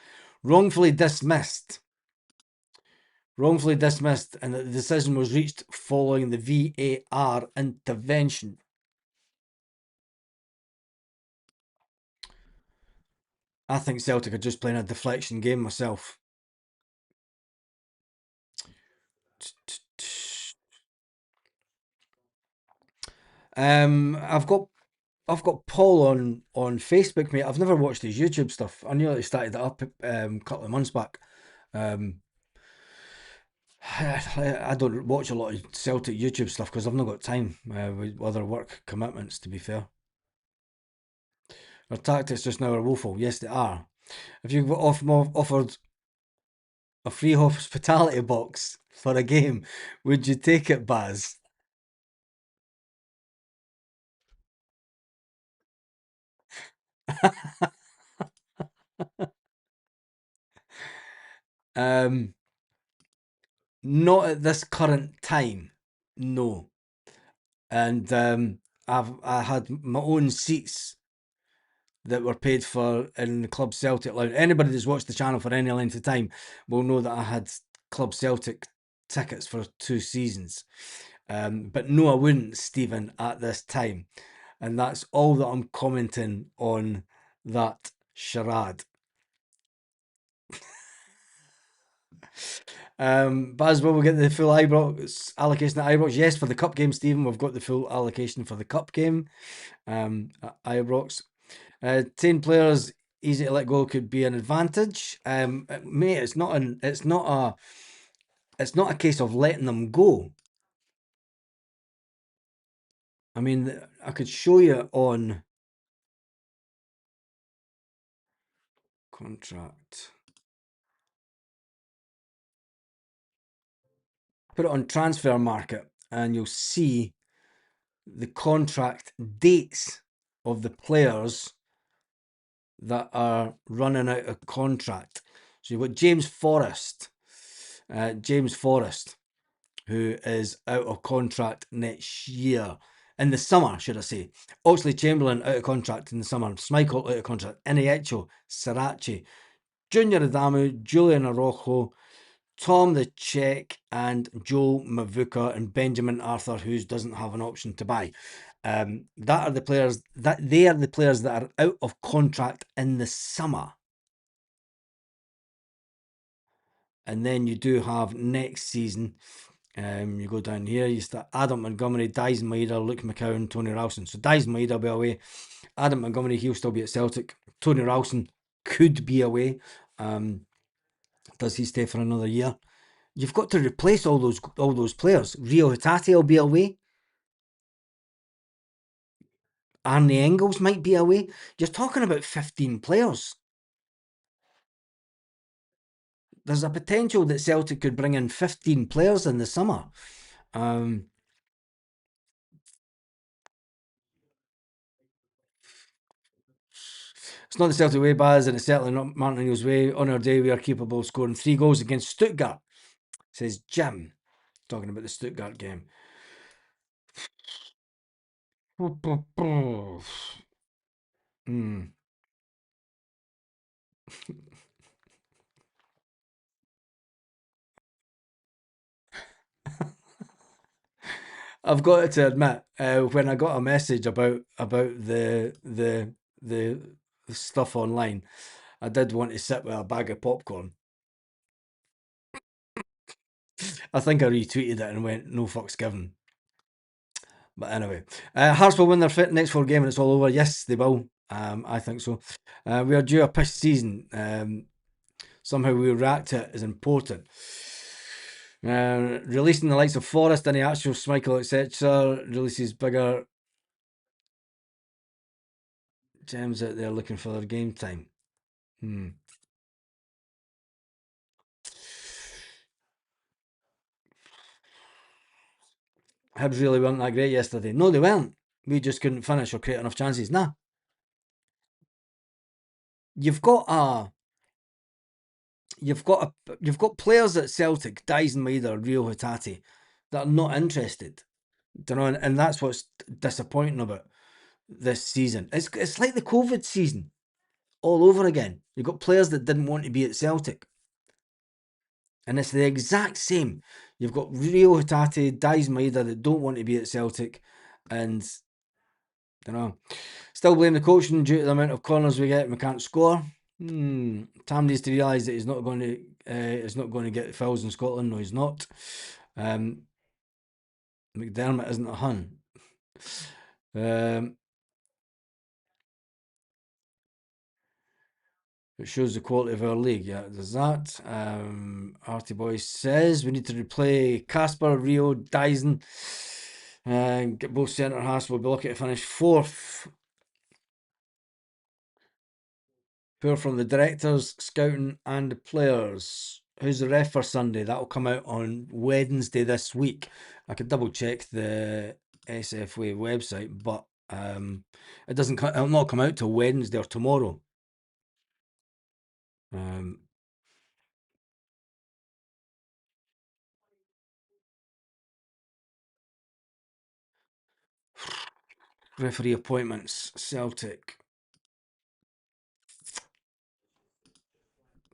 wrongfully dismissed. Wrongfully dismissed, and that the decision was reached following the VAR intervention. I think Celtic are just playing a deflection game myself. I've got Paul on Facebook, mate. I've never watched his YouTube stuff. I nearly started it up a couple of months back. I don't watch a lot of Celtic YouTube stuff because I've not got time with other work commitments, to be fair. Our tactics just now are woeful. Yes, they are. If you've offered a free hospitality box for a game, would you take it, Baz? Um, Not at this current time, no. And I had my own seats that were paid for in the Club Celtic lounge. Anybody that's watched the channel for any length of time will know that I had Club Celtic tickets for 2 seasons. But no, I wouldn't, Stephen, at this time. And that's all that I'm commenting on that charade. Baz, will we get the full Ibrox allocation at Ibrox? Yes, for the cup game, Stephen, we've got the full allocation for the cup game at Ibrox. 10 players, easy to let go could be an advantage. Mate, it's not a case of letting them go. I mean, I could show you on contract. Put it on transfer market and you'll see the contract dates of the players that are running out of contract. So you've got James Forrest, who is out of contract next year. In the summer, should I say. Oxley Chamberlain out of contract in the summer. Schmeichel out of contract. Iniesta, Sarachi, Junior Adamu, Julian Araujo, Tom the Czech, and Joe Mavuka, and Benjamin Arthur, who doesn't have an option to buy. They are the players that are out of contract in the summer. And then you do have next season. You go down here, you start Adam Montgomery, Dies Maida, Luke McCowan, Tony Ralston. So Dies Maida will be away. Adam Montgomery, he'll still be at Celtic. Tony Ralston could be away. Does he stay for another year? You've got to replace all those players. Rio Hatate will be away. Arne Engels might be away. You're talking about 15 players. There's a potential that Celtic could bring in 15 players in the summer. It's not the Celtic way, Baz, and it's certainly not Martinelli's way. On our day, we are capable of scoring 3 goals against Stuttgart, says Jim, talking about the Stuttgart game. I've got to admit, when I got a message about the stuff online, I did want to sit with a bag of popcorn. I think I retweeted it and went, no fucks given. But anyway, Hearts will win their next 4 games and it's all over. Yes, they will. I think so. We are due a pish season. Somehow we react to it is important. Releasing the likes of Forrest, any actual Schmeichel, etc. Releases bigger gems out there looking for their game time. Hibs really weren't that great yesterday. No, they weren't. We just couldn't finish or create enough chances. Nah. You've got players at Celtic, Dies and Maida, Rio Hatate, that are not interested. You know, and that's what's disappointing about this season. It's like the COVID season all over again. You've got players that didn't want to be at Celtic. And it's the exact same. You've got Rio Hatate, Dies Maida that don't want to be at Celtic, and you know, still blame the coaching due to the amount of corners we get and we can't score. Tam needs to realise that he's not going to get fouls in Scotland. No, he's not. McDermott isn't a Hun. It shows the quality of our league. Yeah, there's that. Artie Boy says we need to replay Casper, Rio, Dyson, and get both centre halves. We'll be lucky to finish 4th. Poor from the directors, scouting, and the players. Who's the ref for Sunday? That'll come out on Wednesday this week. I could double check the SFA website, but it'll not come out till Wednesday or tomorrow. Referee appointments. Celtic.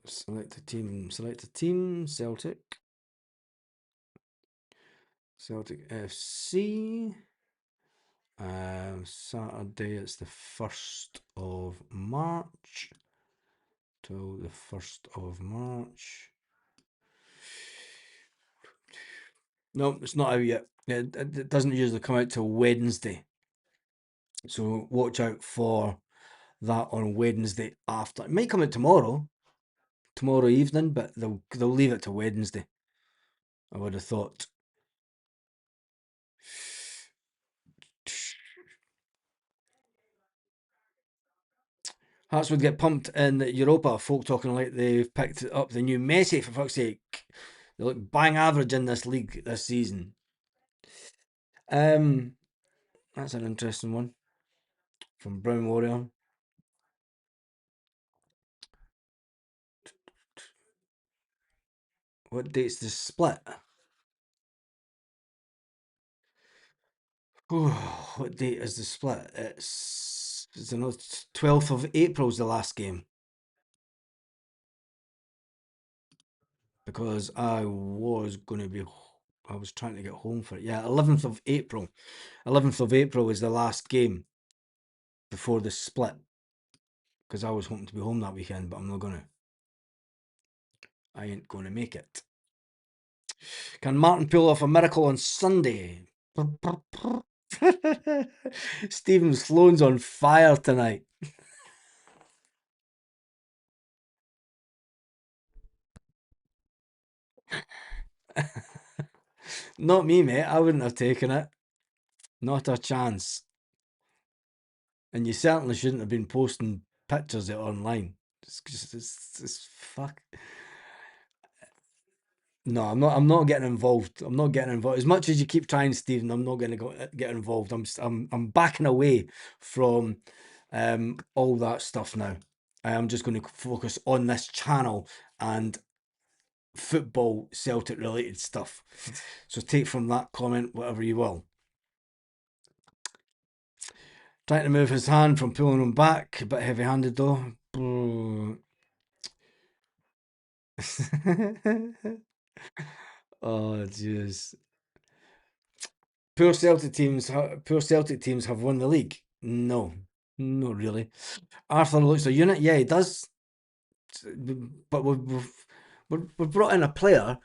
Select a team. Select a team. Celtic. Celtic FC. Saturday, it's the 1st of March. Till the 1st of March. No, it's not out yet. It doesn't usually come out till Wednesday. So watch out for that on Wednesday after. It might come out tomorrow evening, but they'll leave it to Wednesday, I would have thought. Hearts would get pumped in Europa. Folk talking like they've picked up the new Messi, for fuck's sake. They look bang average in this league this season. That's an interesting one from Brown Warrior. What date's the split? What date is the split? It's 12th of April's the last game. Because I was trying to get home for it. Yeah, 11th of April. 11th of April is the last game before the split. Because I was hoping to be home that weekend, but I'm not gonna. I ain't gonna make it. Can Martin pull off a miracle on Sunday? Stephen Sloan's on fire tonight. Not me, mate. I wouldn't have taken it. Not a chance. And you certainly shouldn't have been posting pictures of it online. It's fuck. No, I'm not getting involved. I'm not getting involved. As much as you keep trying, Stephen, I'm not going to get involved. I'm backing away from all that stuff now. I am just going to focus on this channel and football Celtic related stuff. So take from that comment whatever you will. Trying to move his hand from pulling him back, a bit heavy handed though. Oh jeez. Poor Celtic teams have won the league. No, not really. Arthur looks a unit. Yeah, he does. But we've brought in a player,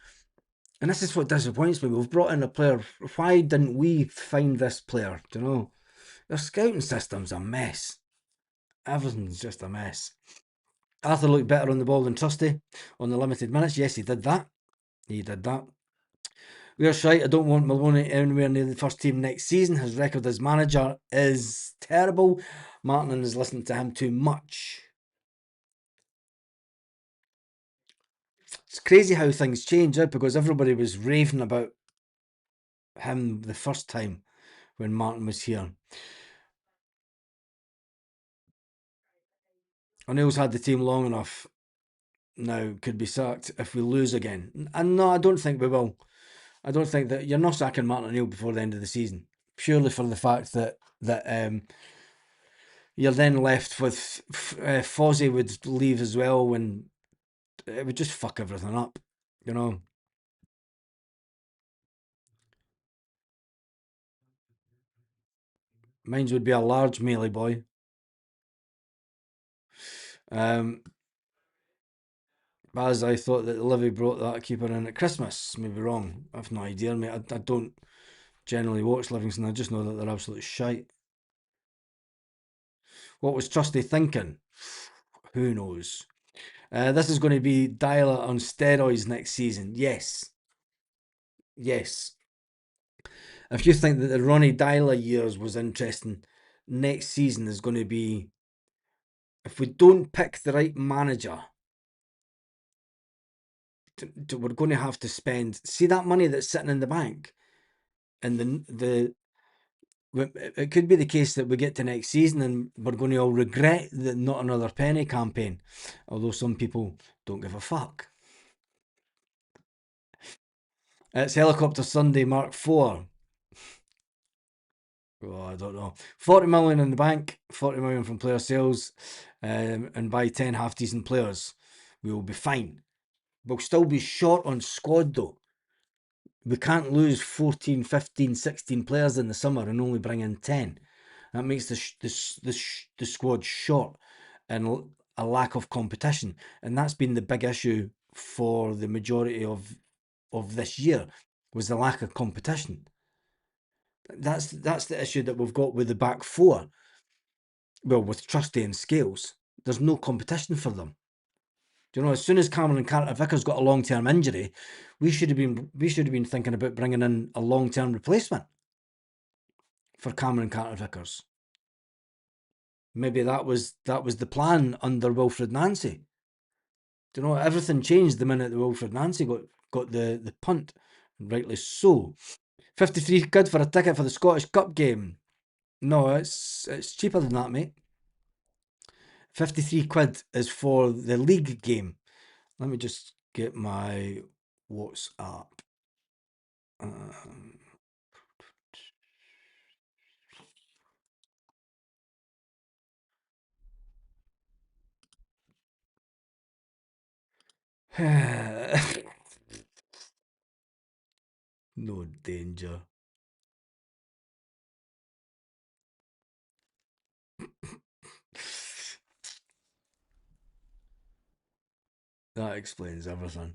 and this is what disappoints me. We've brought in a player. Why didn't we find this player? Do you know? Their scouting system's a mess. Everything's just a mess. Arthur looked better on the ball than Trusty on the limited minutes. Yes, he did that. He did that. We're shite. I don't want Maloney anywhere near the first team next season. His record as manager is terrible. Martin is listening to him too much. It's crazy how things change, because everybody was raving about him the first time when Martin was here. O'Neill's had the team long enough now, could be sacked if we lose again. And no, I don't think we will. I don't think that you're not sacking Martin O'Neill before the end of the season, purely for the fact that you're then left with Fozzie would leave as well, when it would just fuck everything up, you know. Mine would be a large melee boy. As I thought that Livy brought that keeper in at Christmas. Maybe wrong. I've no idea, mate. I don't generally watch Livingston. I just know that they're absolute shite. What was Trusty thinking? Who knows? This is going to be Dyler on steroids next season. Yes. Yes. If you think that the Ronnie Dyler years was interesting, next season is going to be, if we don't pick the right manager, we're going to have to spend, see that money that's sitting in the bank, and it could be the case that we get to next season and we're going to all regret that not another penny campaign, although some people don't give a fuck. It's Helicopter Sunday Mark 4. Oh, I don't know. 40 million in the bank, 40 million from player sales, and buy 10 half decent players. We will be fine. We'll still be short on squad though. We can't lose 14, 15, 16 players in the summer and only bring in 10. That makes the squad short and a lack of competition. And that's been the big issue for the majority of this year, was the lack of competition. That's the issue that we've got with the back four. Well, with Trusty and Scales, there's no competition for them. Do you know, as soon as Cameron Carter-Vickers got a long-term injury, we should have been thinking about bringing in a long-term replacement for Cameron Carter-Vickers. Maybe that was the plan under Wilfred Nancy. Do you know, everything changed the minute that Wilfred Nancy got the punt, and rightly so. 53 quid for a ticket for the Scottish Cup game. No, it's cheaper than that, mate. 53 quid is for the league game. Let me just get my WhatsApp. No danger. That explains everything.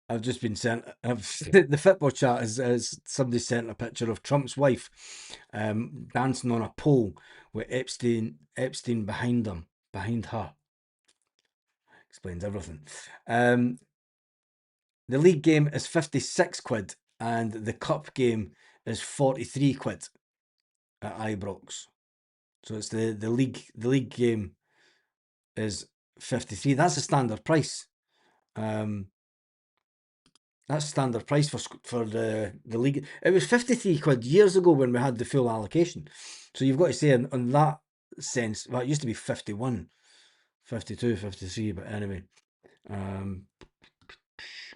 I've just been sent. The football chat is somebody sent a picture of Trump's wife, dancing on a pole with Epstein behind her. Explains everything. The league game is 56 quid, and the cup game is 43 quid at Ibrox. So it's the league game is 53. That's a standard price. That's standard price for the league. It was 53 quid years ago when we had the full allocation. So you've got to say in that sense, well, it used to be 51, 52, 53, but anyway.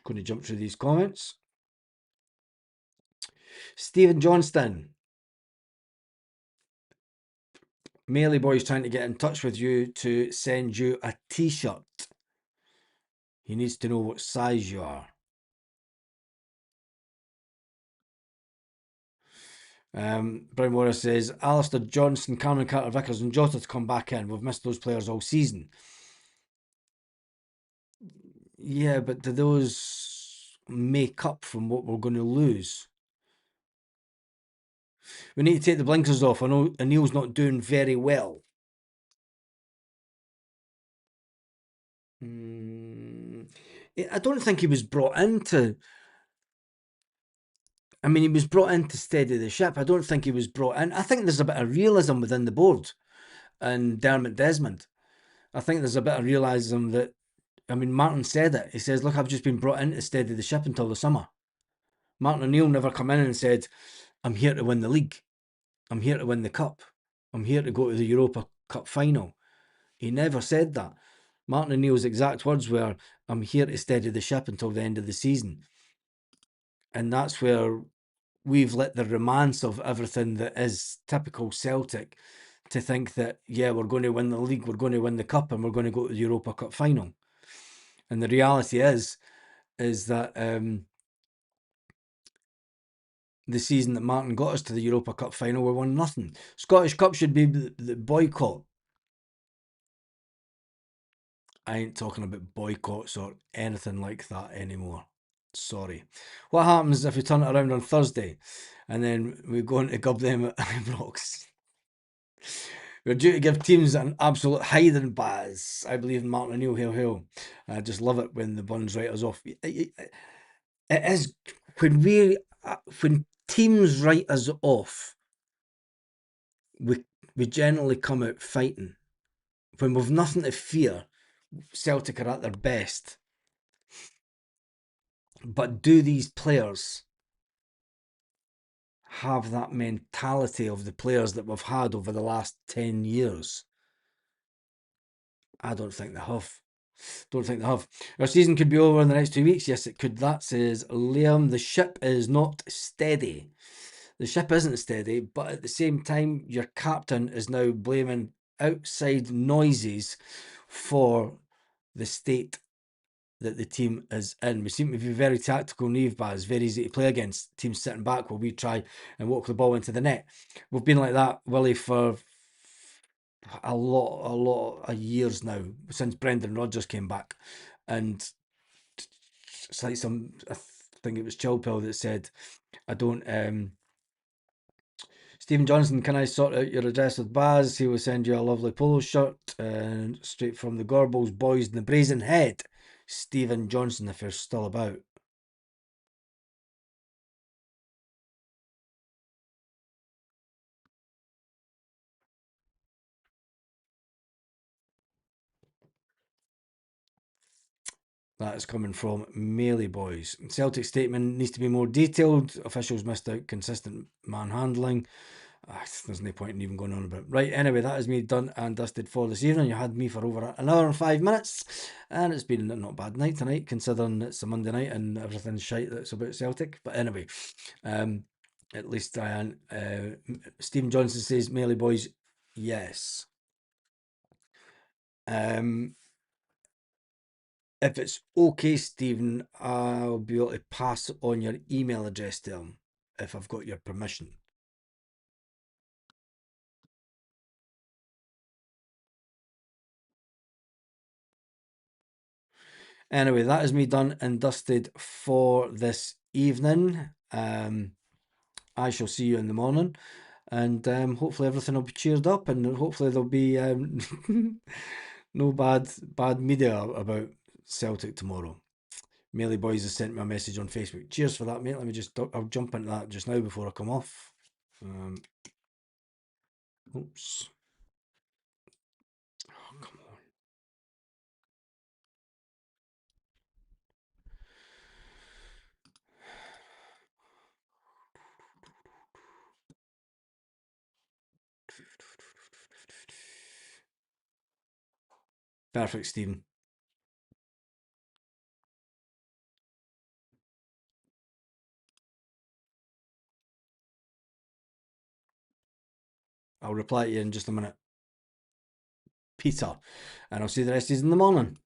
Going to jump through these comments. Stephen Johnston. Mealy Boy's trying to get in touch with you to send you a t-shirt. He needs to know what size you are. Brian Morris says, Alistair Johnson, Cameron Carter-Vickers and Jota to come back in. We've missed those players all season. Yeah, but do those make up from what we're going to lose? We need to take the blinkers off. I know Anil's not doing very well. I don't think he was brought into... I mean, he was brought in to steady the ship. I don't think he was brought in. I think there's a bit of realism within the board and Dermot Desmond. I think there's a bit of realism that, I mean, Martin said it. He says, look, I've just been brought in to steady the ship until the summer. Martin O'Neill never come in and said, I'm here to win the league. I'm here to win the cup. I'm here to go to the Europa Cup final. He never said that. Martin O'Neill's exact words were, I'm here to steady the ship until the end of the season. And that's where we've let the romance of everything that is typical Celtic to think that, yeah, we're going to win the league, we're going to win the cup, and we're going to go to the Europa Cup final. And the reality is that the season that Martin got us to the Europa Cup final, we won nothing. Scottish Cup should be the boycott. I ain't talking about boycotts or anything like that anymore. Sorry. What happens if we turn it around on Thursday and then we go into gub them at Ibrox? We're due to give teams an absolute hiding baz. I believe in Martin O'Neill, hail, hail. I just love it when the Buns write us off. It is when teams write us off, we generally come out fighting. When we've nothing to fear, Celtic are at their best. But do these players have that mentality of the players that we've had over the last 10 years? I don't think they have. Don't think they have. Our season could be over in the next 2 weeks. Yes, it could. That says Liam. The ship is not steady. The ship isn't steady, but at the same time, your captain is now blaming outside noises for the state that the team is in. We seem to be very tactical, naive baz, very easy to play against. Teams sitting back while we try and walk the ball into the net. We've been like that, Willie, for a lot of years now, since Brendan Rodgers came back. And it's like I think it was Chilpel that said, I don't, Stephen Johnson, can I sort out your address with Baz? He will send you a lovely polo shirt and straight from the Gorbals boys in the Brazen Head. Stephen Johnson, if you're still about. That is coming from Melee Boys. Celtic statement needs to be more detailed. Officials missed out consistent manhandling. There's no point in even going on about it. Right, anyway, that is me done and dusted for this evening. You had me for over an hour and 5 minutes, and it's been not a bad night tonight, considering it's a Monday night and everything's shite that's about Celtic. But anyway, at least I Stephen Johnson says, Melee Boys, yes. If it's okay, Stephen, I'll be able to pass on your email address to him if I've got your permission. Anyway, that is me done and dusted for this evening. I shall see you in the morning, and hopefully everything will be cheered up, and hopefully there'll be no bad media about Celtic tomorrow. Melee Boys has sent me a message on Facebook. Cheers for that, mate. Let me I'll jump into that just now before I come off. Oops. Oh, come on. Perfect, Stephen. I'll reply to you in just a minute. Peter. And I'll see the rest of you in the morning.